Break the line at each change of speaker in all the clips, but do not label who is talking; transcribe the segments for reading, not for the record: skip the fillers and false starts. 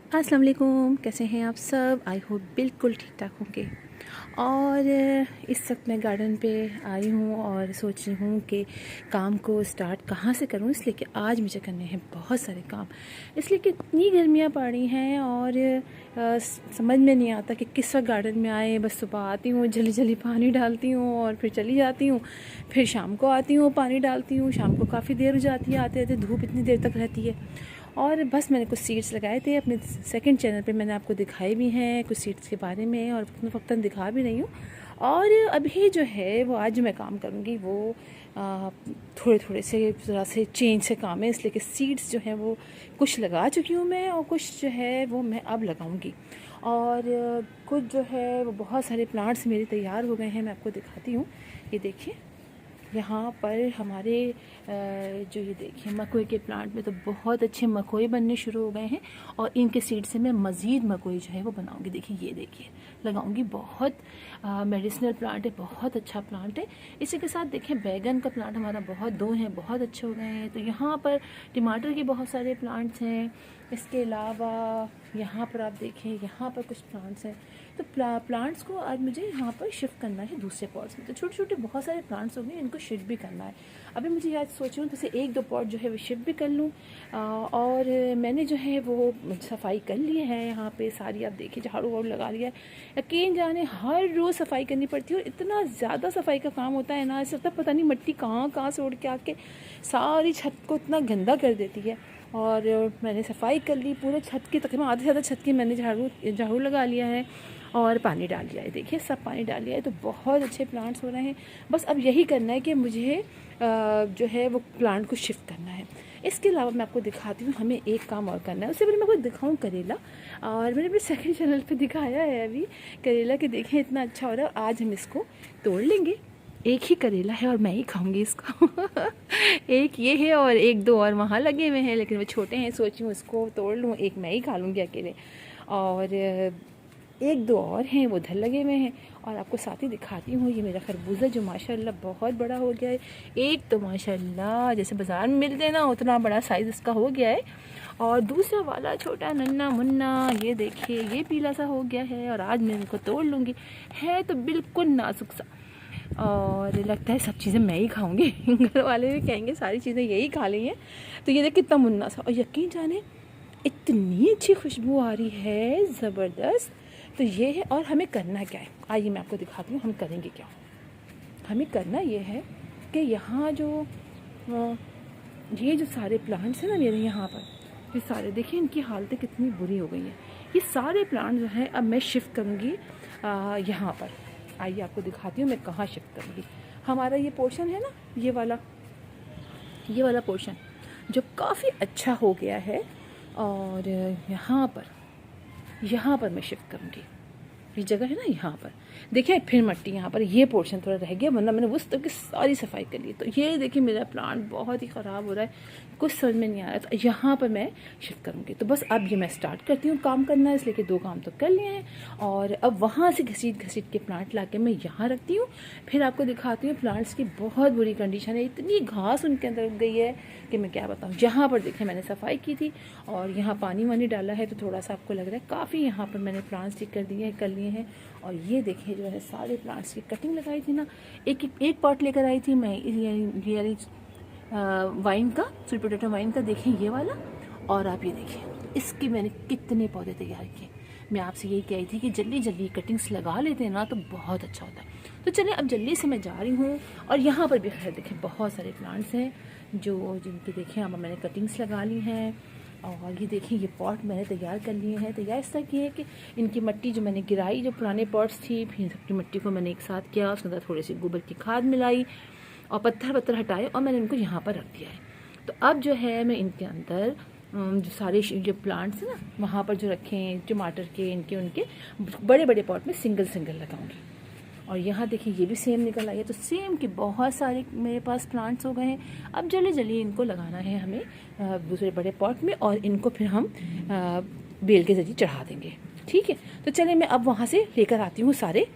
अस्सलाम वालेकुम, कैसे हैं आप सब। आई होप बिल्कुल ठीक ठाक होंगे। और इस वक्त मैं गार्डन पे आई हूँ और सोच रही हूँ कि काम को स्टार्ट कहाँ से करूँ, इसलिए कि आज मुझे करने हैं बहुत सारे काम। इसलिए कि इतनी गर्मियाँ पड़ रही हैं और समझ में नहीं आता कि किस वक्त गार्डन में आए। बस सुबह आती हूँ, जल्दी जल्दी पानी डालती हूँ और फिर चली जाती हूँ। फिर शाम को आती हूँ, पानी डालती हूँ। शाम को काफ़ी देर हो जाती है, आते आते धूप इतनी देर तक रहती है। और बस मैंने कुछ सीड्स लगाए थे अपने सेकंड चैनल पे, मैंने आपको दिखाए भी हैं कुछ सीड्स के बारे में और वक्तन दिखा भी रही हूँ। और अभी जो है वो आज जो मैं काम करूँगी वो थोड़े थोड़े से ज़रा से चेंज से काम है, इसलिए कि सीड्स जो हैं वो कुछ लगा चुकी हूँ मैं और कुछ जो है वो मैं अब लगाऊँगी। और कुछ जो है वो बहुत सारे प्लांट्स मेरे तैयार हो गए हैं, मैं आपको दिखाती हूँ। ये देखिए यहाँ पर हमारे जो ये देखिए मकोई के प्लांट में तो बहुत अच्छे मकोई बनने शुरू हो गए हैं और इनके सीड से मैं मज़ीद मकोई जो है वो बनाऊंगी। देखिए ये देखिए लगाऊंगी। बहुत मेडिसिनल प्लांट है, बहुत अच्छा प्लांट है। इसी के साथ देखें बैगन का प्लांट हमारा बहुत दो हैं, बहुत अच्छे हो गए हैं। तो यहाँ पर टमाटर के बहुत सारे प्लांट्स हैं। इसके अलावा यहाँ पर आप देखें, यहाँ पर कुछ प्लांट्स हैं। तो प्लांट्स को आज मुझे यहाँ पर शिफ्ट करना है दूसरे पॉट्स में। तो छोटे छोटे बहुत सारे प्लांट्स हो गए, इनको शिफ्ट भी करना है। अभी मुझे याद सोच रही हूँ जैसे एक दो पॉट जो है वो शिफ्ट भी कर लूँ। और मैंने जो है वो सफाई कर ली है यहाँ पे सारी। आप देखिए झाड़ू वाड़ू लगा लिया है। यकीन जाने हर रोज़ सफाई करनी पड़ती है और इतना ज़्यादा सफाई का काम होता है ना, ऐसा लगता पता नहीं मिट्टी कहाँ कहाँ से उड़ के आके सारी छत को इतना गंदा कर देती है। और मैंने सफाई कर ली पूरे छत की, तकरीबन आधे से ज़्यादा छत की मैंने झाड़ू लगा लिया है और पानी डाल दिया है। देखिए सब पानी डाल दिया है, तो बहुत अच्छे प्लांट्स हो रहे हैं। बस अब यही करना है कि मुझे जो है वो प्लांट को शिफ्ट करना है। इसके अलावा मैं आपको दिखाती हूँ, हमें एक काम और करना है। उससे पहले मैं आपको दिखाऊँ करेला। और मैंने अपने सेकंड चैनल पे दिखाया है अभी करेला कि देखें इतना अच्छा हो रहा है। आज हम इसको तोड़ लेंगे। एक ही करेला है और मैं ही खाऊंगी इसको एक ये है और एक दो और वहाँ लगे हुए हैं, लेकिन वो छोटे हैं। सोची हूँ इसको तोड़ लूँ, एक मैं ही खा लूँगी अकेले। और एक दो और हैं वो उधर लगे हुए हैं। और आपको साथ ही दिखाती हूँ ये मेरा खरबूजा जो माशाल्लाह बहुत बड़ा हो गया है। एक तो माशाल्लाह जैसे बाज़ार में मिलते हैं ना उतना बड़ा साइज़ इसका हो गया है। और दूसरा वाला छोटा नन्ना मुन्ना ये देखिए ये पीला सा हो गया है। और आज मैं इनको तोड़ लूँगी। है तो बिल्कुल नाजुक सा और लगता है सब चीज़ें मैं ही खाऊंगी घर वाले भी कहेंगे सारी चीज़ें यही खा ली हैं। तो ये देख कितना मुन्ना सा, और यकीन जाने इतनी अच्छी खुशबू आ रही है, ज़बरदस्त। तो ये है। और हमें करना क्या है, आइए मैं आपको दिखाती हूँ हम करेंगे क्या। हमें करना ये है कि यहाँ जो ये जो सारे प्लांट्स हैं ना मेरे यहाँ पर, ये सारे देखिए इनकी हालतें कितनी बुरी हो गई है। ये सारे प्लांट जो हैं अब मैं शिफ्ट करूँगी यहाँ पर। आइए आपको दिखाती हूँ मैं कहाँ शिफ्ट करूँगी। हमारा ये पोर्शन है ना, ये वाला पोर्शन जो काफ़ी अच्छा हो गया है। और यहाँ पर मैं शिफ्ट करूँगी। ये जगह है ना यहाँ पर, देखिए फिर मट्टी यहाँ पर, ये पोर्शन थोड़ा रह गया, वरना मैंने उस तक की सारी सफाई कर ली। तो ये देखिए मेरा प्लांट बहुत ही ख़राब हो रहा है, कुछ समझ में नहीं आ रहा। तो यहाँ पर मैं शिफ्ट करूँगी। तो बस अब ये मैं स्टार्ट करती हूँ काम करना, इसलिए कि दो काम तो कर लिए हैं। और अब वहाँ से घसीट घसीट के प्लांट ला के मैं यहाँ रखती हूँ। फिर आपको दिखाती हूँ प्लांट्स की बहुत बुरी कंडीशन है, इतनी घास उनके अंदर उग गई है कि मैं क्या बताऊँ। यहाँ पर देखिए मैंने सफाई की थी और यहाँ पानी वानी डाला है, तो थोड़ा सा आपको लग रहा है काफ़ी यहाँ पर मैंने प्लांट्स ठीक कर लिए हैं। और ये देखिए जो है सारे प्लांट्स की कटिंग लगाई थी ना, एक पॉट लेकर आई थी मैं, ये वाइन का, स्वीट पोटैटो वाइन का, देखें ये वाला। और आप ये देखिए इसके मैंने कितने पौधे तैयार किए। मैं आपसे यही कही थी कि जल्दी जल्दी कटिंग्स लगा लेते हैं ना तो बहुत अच्छा होता है। तो चलिए अब जल्दी से मैं जा रही हूँ। और यहाँ पर भी खैर देखें बहुत सारे प्लांट्स हैं जिनकी देखें अब मैंने कटिंग्स लगा ली हैं। और ये देखिए ये पॉट मैंने तैयार कर लिए हैं। तैयार इस तरह की है कि इनकी मिट्टी जो मैंने गिराई, जो पुराने पॉट्स थी, फिर सबकी मिट्टी को मैंने एक साथ किया, उसके अंदर थोड़ी सी गोबर की खाद मिलाई और पत्थर हटाए और मैंने इनको यहाँ पर रख दिया है। तो अब जो है मैं इनके अंदर जो सारे जो प्लांट्स हैं ना वहाँ पर जो रखे हैं टमाटर के, इनके उनके बड़े बड़े पॉट में सिंगल लगाऊंगी। और यहाँ देखिए ये भी सेम निकल आई है। तो सेम के बहुत सारे मेरे पास प्लांट्स हो गए हैं। अब जल्दी जल्दी इनको लगाना है हमें दूसरे बड़े पॉट में और इनको फिर हम बेल के जरिए चढ़ा देंगे। ठीक है, तो चलिए मैं अब वहाँ से लेकर आती हूँ सारे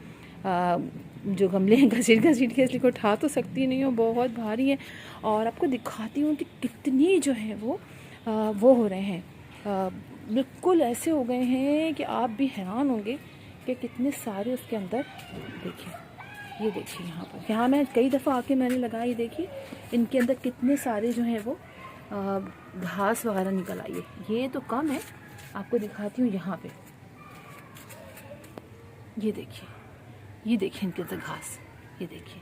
जो गमले हैं, घसीट के, इसलिए को उठा तो सकती नहीं हूँ, बहुत भारी है। और आपको दिखाती हूँ कि कितनी जो है वो हो रहे हैं बिल्कुल ऐसे हो गए हैं कि आप भी हैरान होंगे कि कितने सारे उसके अंदर। देखिए, ये देखिए यहाँ मैं कई दफ़ा आके मैंने लगाया, ये देखिए इनके अंदर कितने सारे जो हैं वो घास वगैरह निकल आई है। ये तो कम है, आपको दिखाती हूँ यहाँ पे। ये देखिए इनके अंदर घास, ये देखिए।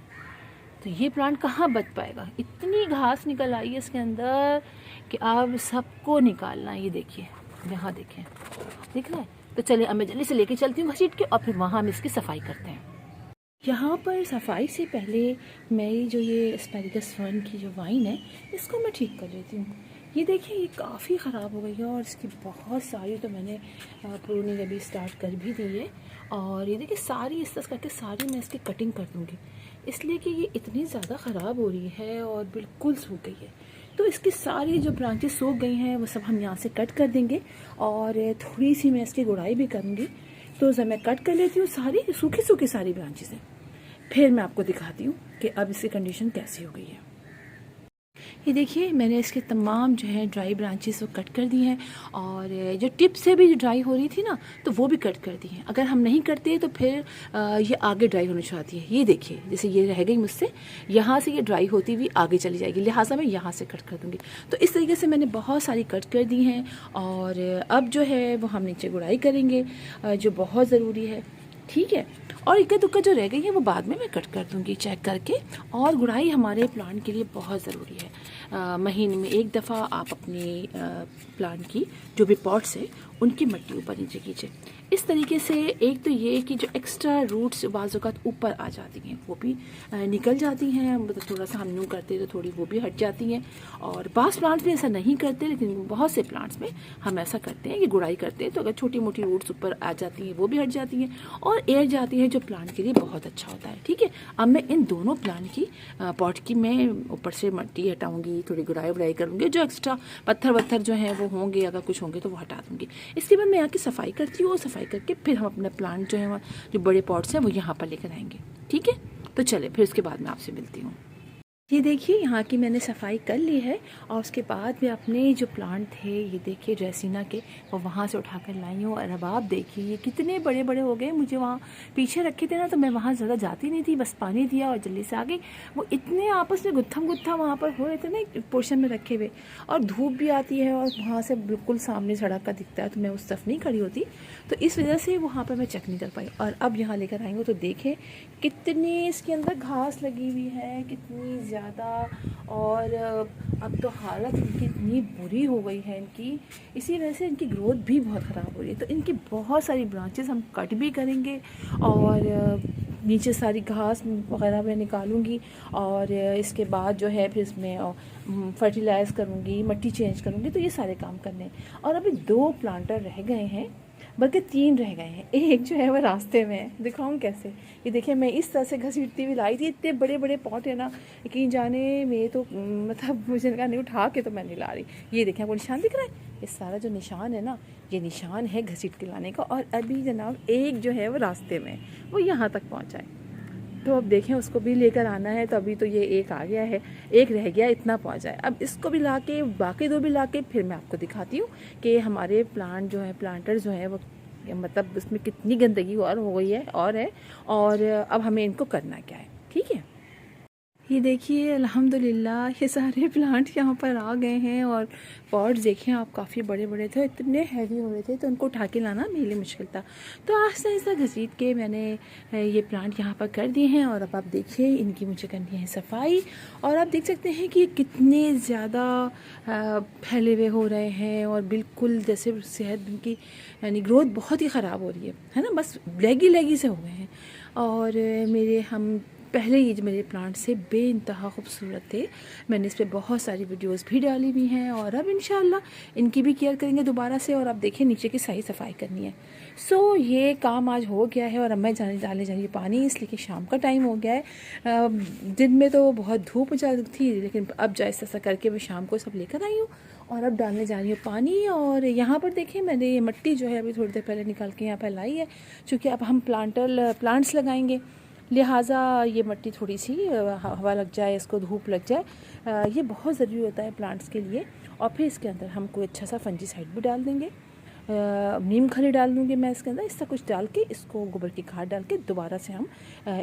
तो ये प्लांट कहाँ बच पाएगा, इतनी घास निकल आई है इसके अंदर कि अब सबको निकालना है। ये देखिए, यहाँ देखें, दिख रहा है। तो चलिए अब मैं जल्दी से लेके चलती हूँ घसीट के, और फिर वहाँ हम इसकी सफाई करते हैं। यहाँ पर सफाई से पहले मैं जो ये एस्पैरागस फर्न की जो वाइन है इसको मैं ठीक कर लेती हूँ। ये देखिए, ये काफ़ी ख़राब हो गई है और इसकी बहुत सारी तो मैंने प्रूनिंग अभी स्टार्ट कर भी दी है। और ये देखिए सारी इस तरह करके सारी मैं इसकी कटिंग कर दूँगी, इसलिए कि ये इतनी ज़्यादा ख़राब हो रही है और बिल्कुल सूख गई है। तो इसकी सारी जो ब्रांचेस सूख गई हैं वो सब हम यहाँ से कट कर देंगे, और थोड़ी सी मैं इसकी गुड़ाई भी करूँगी। तो जब मैं कट कर लेती हूँ सारी सूखी सूखी सारी ब्रांचेस हैं, फिर मैं आपको दिखाती हूँ कि अब इसकी कंडीशन कैसी हो गई है। ये देखिए, मैंने इसके तमाम जो है ड्राई ब्रांचेस वो कट कर दी हैं, और जो टिप से भी ड्राई हो रही थी ना तो वो भी कट कर दी हैं। अगर हम नहीं करते तो फिर ये आगे ड्राई होना चाहती है। ये देखिए, जैसे ये रह गई मुझसे, यहाँ से ये ड्राई होती हुई आगे चली जाएगी, लिहाजा मैं यहाँ से कट कर दूँगी। तो इस तरीके से मैंने बहुत सारी कट कर दी हैं, और अब जो है वो हम नीचे गुड़ाई करेंगे जो बहुत ज़रूरी है, ठीक है। और इक्का दुक्का जो रह गई है वो बाद में मैं कट कर दूँगी चेक करके। और गुड़ाई हमारे प्लांट के लिए बहुत ज़रूरी है। महीने में एक दफ़ा आप अपने प्लांट की जो भी पॉट्स है उनकी मिट्टी ऊपर नीचे कीजिए। इस तरीके से एक तो ये कि जो एक्स्ट्रा रूट्स बाज़ औक़ात ऊपर आ जाती हैं वो भी निकल जाती हैं, मतलब थोड़ा सा हम यूँ करते तो थोड़ी वो भी हट जाती हैं। और बास प्लांट्स में ऐसा नहीं करते, लेकिन बहुत से प्लांट्स में हम ऐसा करते हैं कि गुड़ाई करते हैं, तो अगर छोटी मोटी रूट्स ऊपर आ जाती हैं वो भी हट जाती हैं और एयर जाती है, जो प्लांट के लिए बहुत अच्छा होता है, ठीक है। अब मैं इन दोनों प्लांट की पॉट की मैं ऊपर से मिट्टी हटाऊँगी, थोड़ी गुड़ाई वुड़ाई करूँगी, जो एक्स्ट्रा पत्थर वत्थर जो हैं वो होंगे, अगर कुछ होंगे तो वो हटा दूँगी। इसके बाद मैं यहाँ की सफाई करती हूँ, सफाई करके फिर हम अपना प्लांट जो है जो बड़े पॉट्स हैं वो यहाँ पर लेकर आएंगे, ठीक है। तो चले फिर उसके बाद मैं आपसे मिलती हूँ। ये देखिए, यहाँ की मैंने सफाई कर ली है, और उसके बाद मैं अपने जो प्लांट थे, ये देखिए ड्रेसिना के, वो वहाँ से उठा कर लाई हूँ। और अब आप देखिए ये कितने बड़े बड़े हो गए। मुझे वहाँ पीछे रखे थे ना, तो मैं वहाँ ज़्यादा जाती नहीं थी, बस पानी दिया और जल्दी से आ गई। वो इतने आपस में गुत्थम गुत्था वहाँ पर हो रहे थे ना एक पोर्शन में रखे हुए, और धूप भी आती है और वहाँ से बिल्कुल सामने सड़क का दिखता है, तो मैं उस तरफ नहीं खड़ी होती, तो इस वजह से वहाँ पर मैं चेक नहीं कर पाई। और अब यहाँ लेकर आई हूँ तो देखें कितनी इसके अंदर घास लगी हुई है, कितनी ज़्यादा। और अब तो हालत इनकी इतनी बुरी हो गई है इनकी, इसी वजह से इनकी ग्रोथ भी बहुत ख़राब हो रही है। तो इनकी बहुत सारी ब्रांचेस हम कट भी करेंगे, और नीचे सारी घास वगैरह मैं निकालूंगी, और इसके बाद जो है फिर इसमें फर्टिलाइज़ करूँगी, मिट्टी चेंज करूँगी। तो ये सारे काम करने हैं। और अभी 2 प्लांटर रह गए हैं, बल्कि 3 रह गए हैं। एक जो है वो रास्ते में है, दिखाऊं कैसे। ये देखिए, मैं इस तरह से घसीटती हुई लाई थी, इतने बड़े बड़े पॉट है ना, कहीं जाने में तो मतलब मुझे लगा नहीं, उठा के तो मैं नहीं ला रही। ये देखें, आपको निशान दिख रहा है, ये सारा जो निशान है ना, ये निशान है घसीट के लाने का। और अभी जनाब एक जो है वो रास्ते में, वो यहाँ तक पहुँचा है। तो अब देखें, उसको भी लेकर आना है। तो अभी तो ये एक आ गया है, एक रह गया, इतना पहुँचा है। अब इसको भी ला के, बाकी 2 भी ला के फिर मैं आपको दिखाती हूँ कि हमारे प्लांट जो है, प्लांटर जो है वो मतलब उसमें कितनी गंदगी और हो गई है और अब हमें इनको करना क्या है, ठीक है। ये देखिए, अल्हम्दुलिल्लाह ये सारे प्लांट यहाँ पर आ गए हैं, और पॉट्स देखें आप, काफ़ी बड़े बड़े थे, इतने हैवी हो रहे थे, तो उनको उठा के लाना मेरे लिए मुश्किल था। तो आहिस्ता आहिस्ता घसीट के मैंने ये प्लांट यहाँ पर कर दिए हैं। और अब आप देखिए, इनकी मुझे करनी है सफाई। और आप देख सकते हैं कि कितने ज़्यादा फैले हुए हो रहे हैं, और बिल्कुल जैसे सेहत इनकी यानी ग्रोथ बहुत ही ख़राब हो रही है ना, बस लेगी से हो गए हैं। और हम पहले ये जो मेरे प्लांट से बेइंतहा खूबसूरत थे, मैंने इस पर बहुत सारी वीडियोस भी डाली हुई हैं, और अब इंशाल्लाह इनकी भी केयर करेंगे दोबारा से। और अब देखिए, नीचे की सही सफाई करनी है। सो ये काम आज हो गया है, और अब मैं डालने जा रही हूँ पानी, इसलिए कि शाम का टाइम हो गया है। दिन में तो बहुत धूप ज़्यादा थी, लेकिन अब जैसा ऐसा करके मैं शाम को सब लेकर आई हूँ, और अब डालने जा रही हूँ पानी। और यहाँ पर देखिए, मैंने ये मिट्टी जो है अभी थोड़ी देर पहले निकाल के यहाँ पर लाई है, चूँकि अब हम प्लांट्स लगाएंगे, लिहाजा ये मिट्टी थोड़ी सी हवा लग जाए, इसको धूप लग जाए, ये बहुत ज़रूरी होता है प्लांट्स के लिए। और फिर इसके अंदर हम कोई अच्छा सा फंजीसाइड भी डाल देंगे, नीम खली डाल दूँगी मैं इसके अंदर। इससे कुछ डाल के इसको गोबर की खाद डाल के दोबारा से हम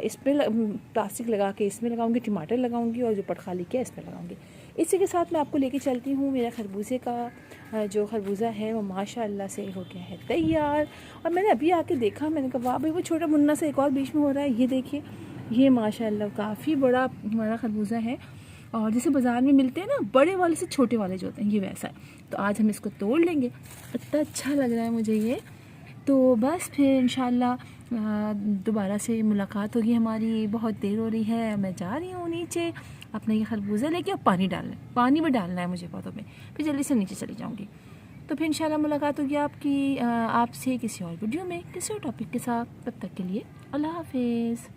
इस पर प्लास्टिक लगा के इसमें लगाऊंगी, टमाटर लगाऊंगी और जो पटखाली किया इस पर लगाऊंगी। इसी के साथ मैं आपको लेके चलती हूँ। मेरा खरबूजे का जो खरबूज़ा है वो माशाल्लाह से हो गया है तैयार। और मैंने अभी आके देखा, मैंने कहा वाह भाई वो छोटा मुन्ना से एक और बीच में हो रहा है। ये देखिए, ये माशाल्लाह काफ़ी बड़ा हमारा खरबूजा है और जैसे बाज़ार में मिलते हैं ना बड़े वाले से छोटे वाले जो होते हैं, ये वैसा है। तो आज हम इसको तोड़ लेंगे। इतना अच्छा लग रहा है मुझे ये। तो बस फिर इंशाल्लाह दोबारा से मुलाकात होगी हमारी। बहुत देर हो रही है, मैं जा रही हूँ नीचे अपना ये खरबूजा लेके। अब पानी भी डालना है मुझे पौधों में, फिर जल्दी से नीचे चली जाऊँगी। तो फिर इंशाल्लाह मुलाकात होगी आपसे किसी और वीडियो में किसी और टॉपिक के साथ। तब तक के लिए अल्लाह हाफिज़।